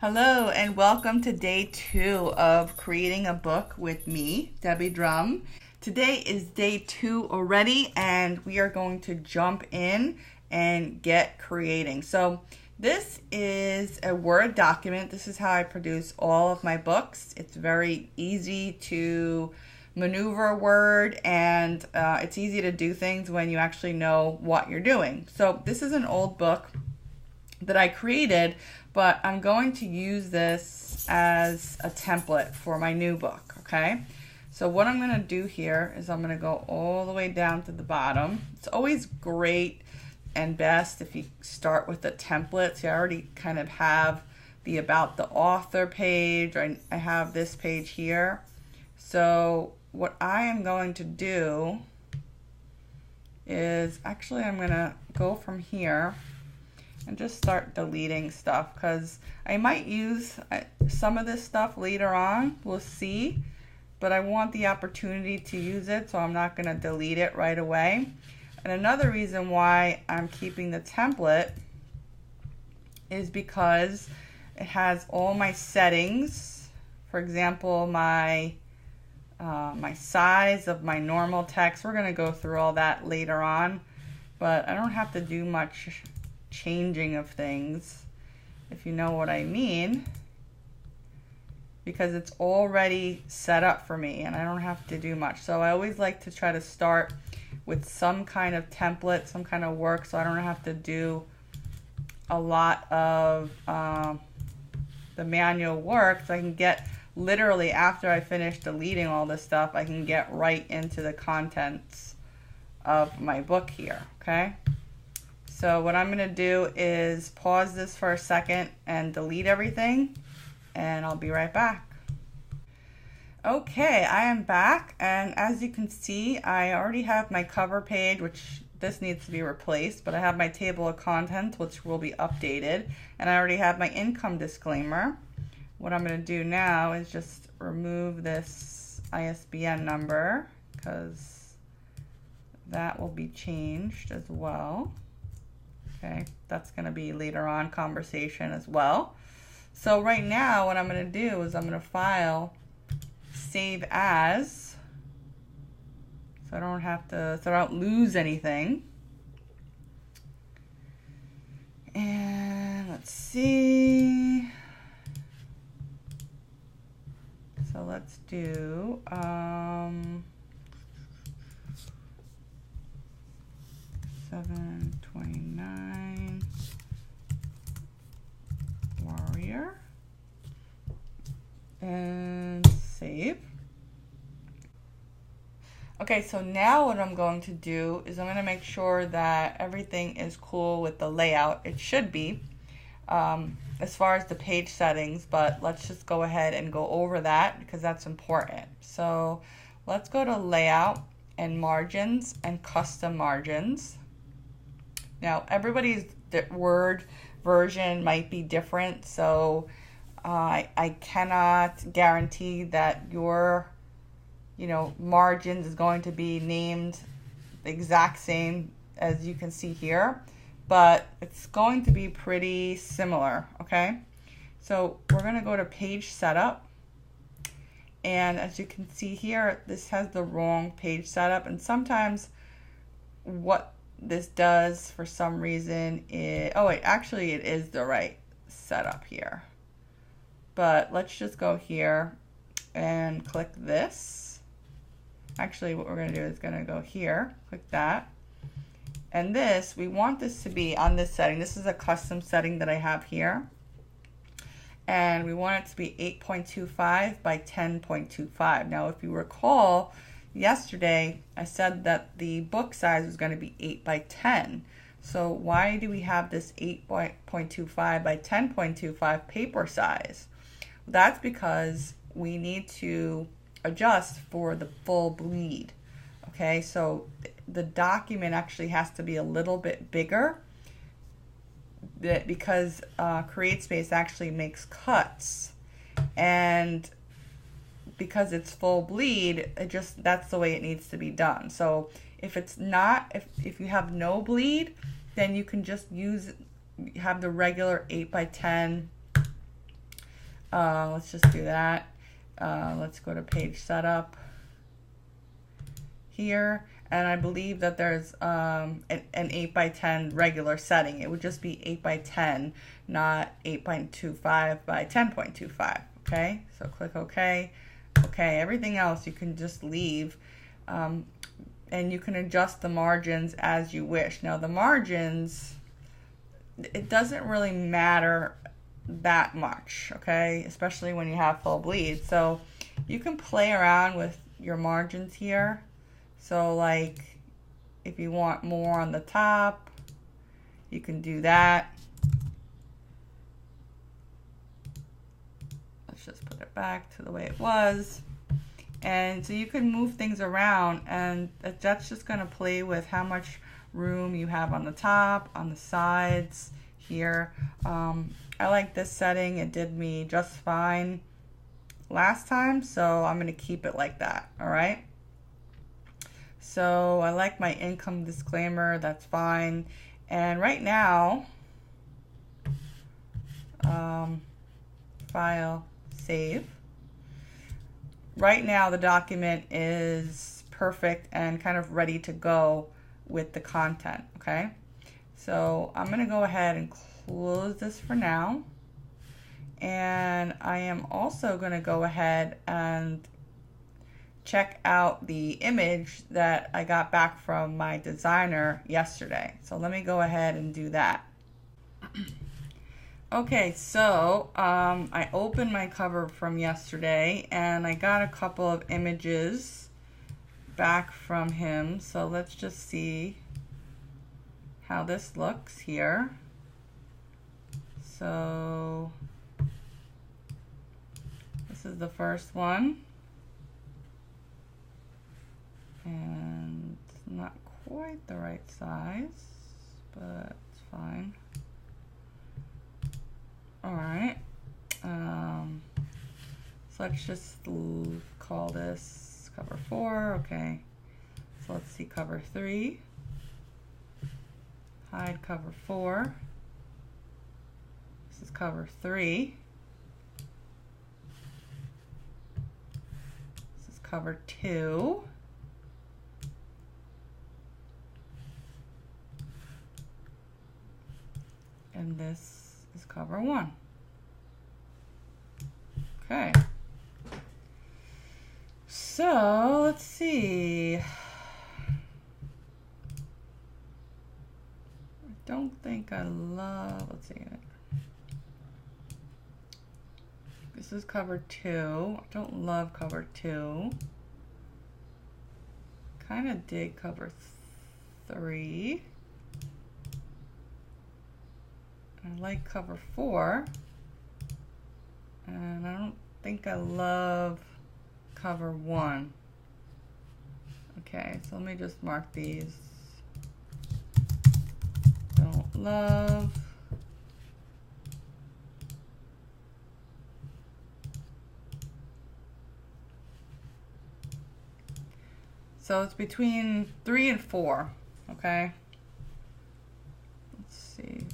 Hello and welcome to day 2 of creating a book with me, Debbie Drum. Today is day 2 already and we are going to jump in and get creating. So this is a Word document. This is how I produce all of my books. It's very easy to maneuver Word and it's easy to do things when you actually know what you're doing. So this is an old book that I created, but I'm going to use this as a template for my new book, okay? So what I'm going to do here is I'm going to go all the way down to the bottom. It's always great and best if you start with a template. So I already kind of have the about the author page. I have this page here. So what I am going to do is actually I'm going to go from here and just start deleting stuff because I might use some of this stuff later on, we'll see, but I want the opportunity to use it, so I'm not going to delete it right away. And another reason why I'm keeping the template is because it has all my settings. For example, my size of my normal text. We're going to go through all that later on, but I don't have to do much changing of things, if you know what I mean, because it's already set up for me and I don't have to do much. So I always like to try to start with some kind of template, some kind of work, so I don't have to do a lot of the manual work, so I can get literally after I finish deleting all this stuff, I can get right into the contents of my book here, okay? So what I'm going to do is pause this for a second and delete everything, and I'll be right back. Okay, I am back, and as you can see, I already have my cover page, which this needs to be replaced, but I have my table of contents, which will be updated, and I already have my income disclaimer. What I'm going to do now is just remove this ISBN number, because that will be changed as well. Okay, that's going to be later on conversation as well. So right now what I'm going to do is I'm going to file save as, so I don't have to, so I don't lose anything. And let's see. So let's do 729 warrior and save. Okay, so now what I'm going to do is I'm going to make sure that everything is cool with the layout. It should be as far as the page settings, but let's just go ahead and go over that because that's important. So let's go to layout and margins and custom margins. Now, everybody's Word version might be different, so I cannot guarantee that your, margins is going to be named the exact same as you can see here, but it's going to be pretty similar, okay? So we're going to go to page setup, and as you can see here, this has the wrong page setup, and sometimes what this does for some reason is, oh wait, actually it is the right setup here. But let's just go here and click this. Actually what we're going to do is going to go here, click that. And this, we want this to be on this setting. This is a custom setting that I have here. And we want it to be 8.25 by 10.25. Now if you recall, yesterday I said that the book size was going to be 8 by 10. So why do we have this 8.25 by 10.25 paper size? Well, that's because we need to adjust for the full bleed. Okay, so the document actually has to be a little bit bigger because CreateSpace actually makes cuts, and because it's full bleed, that's the way it needs to be done. So if it's not, if you have no bleed, then you can just have the regular 8 by 10 Let's just do that. Let's go to page setup here. And I believe that there's an 8x10 regular setting. It would just be 8x10, not 8.25 by 10.25. Okay, so click OK. Okay, everything else you can just leave. And you can adjust the margins as you wish. Now the margins, it doesn't really matter that much, okay? Especially when you have full bleed. So you can play around with your margins here. So like if you want more on the top, you can do that. Let's just put it back to the way it was. And so you can move things around, and that's just going to play with how much room you have on the top, on the sides here. I like this setting. It did me just fine last time, so I'm going to keep it like that. All right. So I like my income disclaimer. That's fine. And right now, file, save. Right now the document is perfect and kind of ready to go with the content, okay? So I'm gonna go ahead and close this for now. And I am also gonna go ahead and check out the image that I got back from my designer yesterday. So let me go ahead and do that. Okay, so I opened my cover from yesterday and I got a couple of images back from him. So let's just see how this looks here. So this is the first one. And it's not quite the right size, but it's fine. All right, so let's just call this cover 4, okay. So let's see cover 3, hide cover 4, this is cover 3, this is cover 2, and this is cover 1. Okay. So let's see. I don't think I love, let's see. This is cover 2. I don't love cover 2. Kind of dig cover 3. I like cover 4, and I don't think I love cover 1. Okay, so let me just mark these. Don't love. So it's between 3 and 4, okay? Let's see.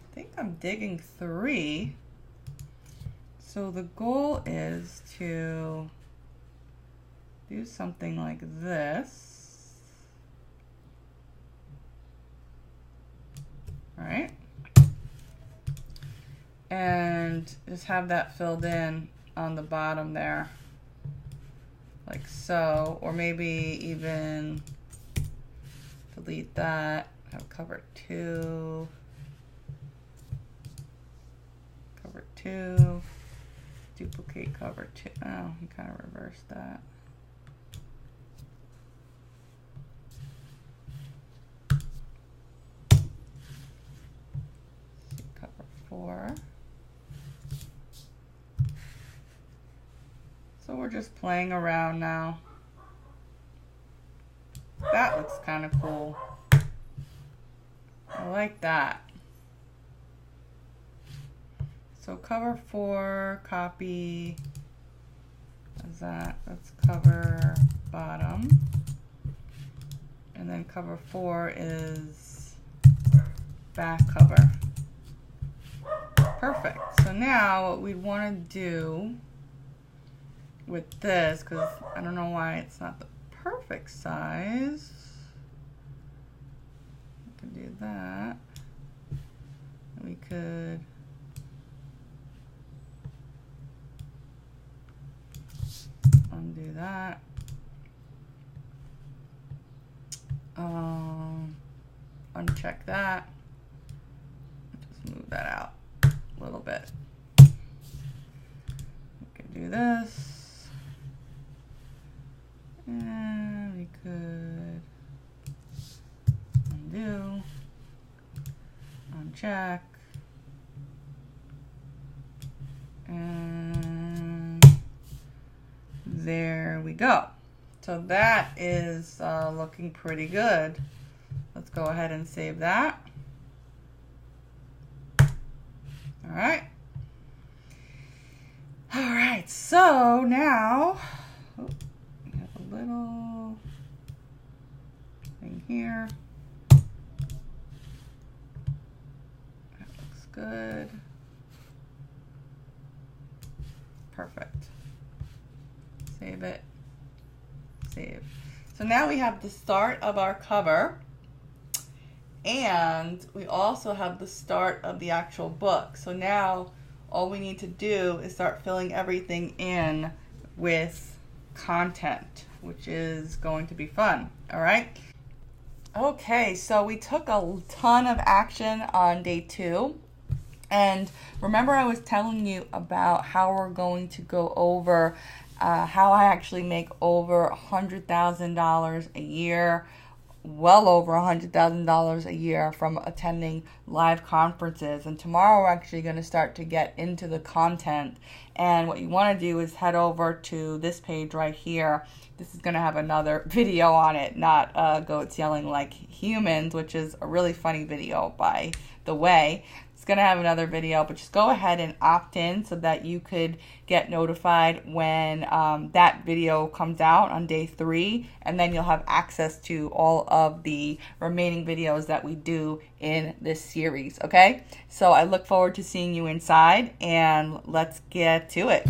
I think I'm digging 3. So the goal is to do something like this. All right. And just have that filled in on the bottom there, like so, or maybe even delete that. Have cover 2, cover 2, duplicate cover 2. Oh, you kind of reversed that. See, cover 4. So we're just playing around now. That looks kind of cool. I like that. So cover 4, copy, as that, that's cover bottom. And then cover 4 is back cover. Perfect. So now what we'd want to do with this, because I don't know why it's not the perfect size. We could do that. We could undo that. Uncheck that. Just move that out a little bit. We could do this. And we could undo, uncheck, and there we go. So that is looking pretty good. Let's go ahead and save that. All right. All right, so now, we have a little thing here. That looks good. Perfect. Save it. Save. So now we have the start of our cover, and we also have the start of the actual book. So now all we need to do is start filling everything in with content, which is going to be fun. All right. Okay, so we took a ton of action on day 2. And remember I was telling you about how we're going to go over how I actually make over $100,000 a year, well over $100,000 a year from attending live conferences. And tomorrow we're actually going to start to get into the content. And what you want to do is head over to this page right here. This is going to have another video on it, not goats yelling like humans, which is a really funny video, by the way. It's going to have another video, but just go ahead and opt in so that you could get notified when that video comes out on day 3, and then you'll have access to all of the remaining videos that we do in this series, okay? So I look forward to seeing you inside, and let's get to it.